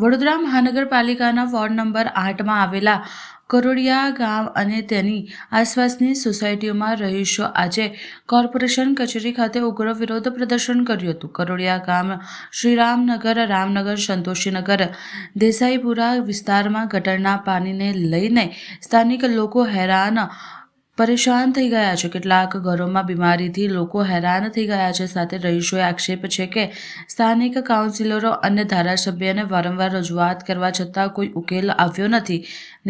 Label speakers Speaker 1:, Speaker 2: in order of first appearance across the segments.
Speaker 1: વડોદરા મહાનગરપાલિકાના ward number 8માં આવેલા કરોડિયા ગામ અને તેની આસપાસની સોસાયટીઓમાં રહીશો આજે કોર્પોરેશન કચેરી ખાતે ઉગ્ર વિરોધ પ્રદર્શન કર્યું હતું। કરોડિયા ગામ શ્રીરામનગર, રામનગર, સંતોષીનગર, દેસાઈપુરા વિસ્તારમાં ગટરના પાણીને લઈને સ્થાનિક લોકો હેરાન પરેશાન થઈ ગયા છે। કેટલાક ઘરોમાં બીમારીથી લોકો હેરાન થઈ ગયા છે। સાથે રહીશોએ આક્ષેપ છે કે સ્થાનિક કાઉન્સિલરો અને ધારાસભ્યને વારંવાર રજૂઆત કરવા છતાં કોઈ ઉકેલ આવ્યો નથી।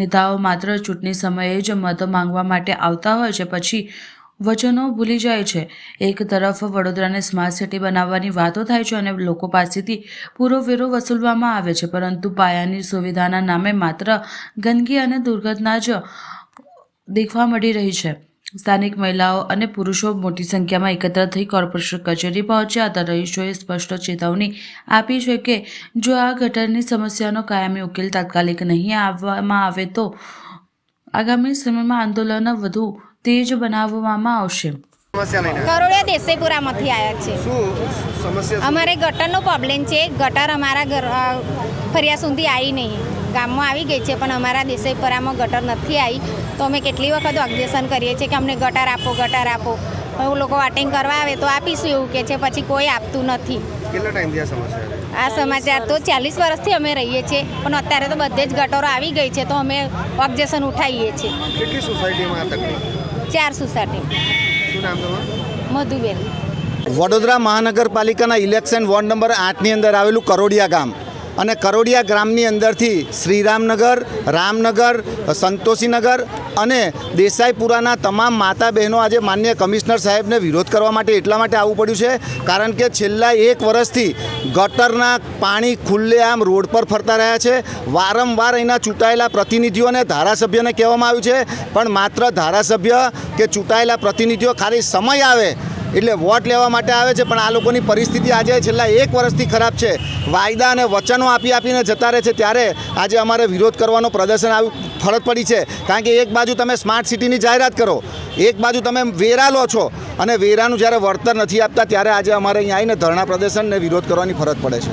Speaker 1: નેતાઓ માત્ર ચૂંટણી સમયે જ મત માંગવા માટે આવતા હોય છે, પછી વચનો ભૂલી જાય છે। એક તરફ વડોદરાને સ્માર્ટ સિટી બનાવવાની વાતો થાય છે અને લોકો પાસેથી પૂરો વેરો વસૂલવામાં આવે છે, પરંતુ પાયાની સુવિધાના નામે માત્ર ગંદકી અને દુર્ગંધના જ દેખવા મળી રહી છે। સ્થાનિક મહિલાઓ અને પુરુષો મોટી સંખ્યામાં એકત્ર થઈ કોર્પોરેશન કચેરી પહોંચ્યા હતા। રહીશોએ સ્પષ્ટ ચેતવણી આપી છે કે જો આ ગટરની સમસ્યાનો કાયમી ઉકેલ તાત્કાલિક નહીં આવવામાં આવે તો આગામી સમયમાં આંદોલન વધુ તેજ બનાવવામાં આવશે।
Speaker 2: કરોડિયા દેસાઈપુરામાંથી આવ્યા છે। અમારે ગટરનો પ્રોબ્લેમ છે। ગટર અમારા ઘર ફરિયા સુધી આવી નહીં, ગામમાં આવી ગઈ છે પણ અમારા દેસાઈપુરામાં ગટર નથી આવી। તો અમે કેટલી વખત ઓબ્જેક્શન કરીએ છીએ કે અમને ગટર આપો, ગટર આપો। હવે લોકો વાટિંગ કરવા આવે તો આપીશું એવું કે છે, પછી કોઈ આપતું નથી।
Speaker 3: કેટલા ટાઈમથી આ સમસ્યા
Speaker 2: આ સમાચાર તો 40 વર્ષથી અમે રહીએ છીએ, પણ અત્યારે તો બધે જ ગટરો આવી ગઈ છે તો અમે ઓબ્જેક્શન ઉઠાવીએ છીએ।
Speaker 3: કેટલી સોસાયટીમાં આ તકલીફ?
Speaker 2: 4 સોસાયટી।
Speaker 3: શું નામ તમારું?
Speaker 2: મધુબેન।
Speaker 4: વડોદરા મહાનગરપાલિકાના ઇલેક્શન વોર્ડ નંબર 8ની અંદર આવેલું કરોડિયા ગામ અને કરોડિયા ગ્રામની અંદરથી શ્રીરામનગર, રામનગર, સંતોષીનગર અને દેસાઈપુરાના તમામ માતા બહેનો આજે માનનીય કમિશનર સાહેબને વિરોધ કરવા માટે એટલા માટે આવવું પડ્યું છે કારણ કે છેલ્લા 1 વર્ષથી ગટરના પાણી ખુલ્લેઆમ રોડ પર ફરતા રહ્યા છે। વારંવાર અહીંના ચૂંટાયેલા પ્રતિનિધિઓ અને ધારાસભ્યને કહેવામાં આવ્યું છે, પણ માત્ર ધારાસભ્ય કે ચૂંટાયેલા પ્રતિનિધિઓ ખાલી સમય આવે એટલે વોટ લેવા માટે આવે છે, પણ આ લોકોની પરિસ્થિતિ આજે છેલ્લા 1 વર્ષથી ખરાબ છે। વાયદા અને વચનો આપીને જતા રહે છે, ત્યારે આજે અમારે વિરોધ કરવાનો પ્રદર્શન ફરજ પડી છે। કારણ કે એક બાજુ તમે સ્માર્ટ સિટીની જાહેરાત કરો, એક બાજુ તમે વેરા લો છો અને વેરાનું જ્યારે વળતર નથી આપતા, ત્યારે આજે અમારે અહીં આવીને ધરણા પ્રદર્શન અને વિરોધ કરવાની ફરજ પડે છે।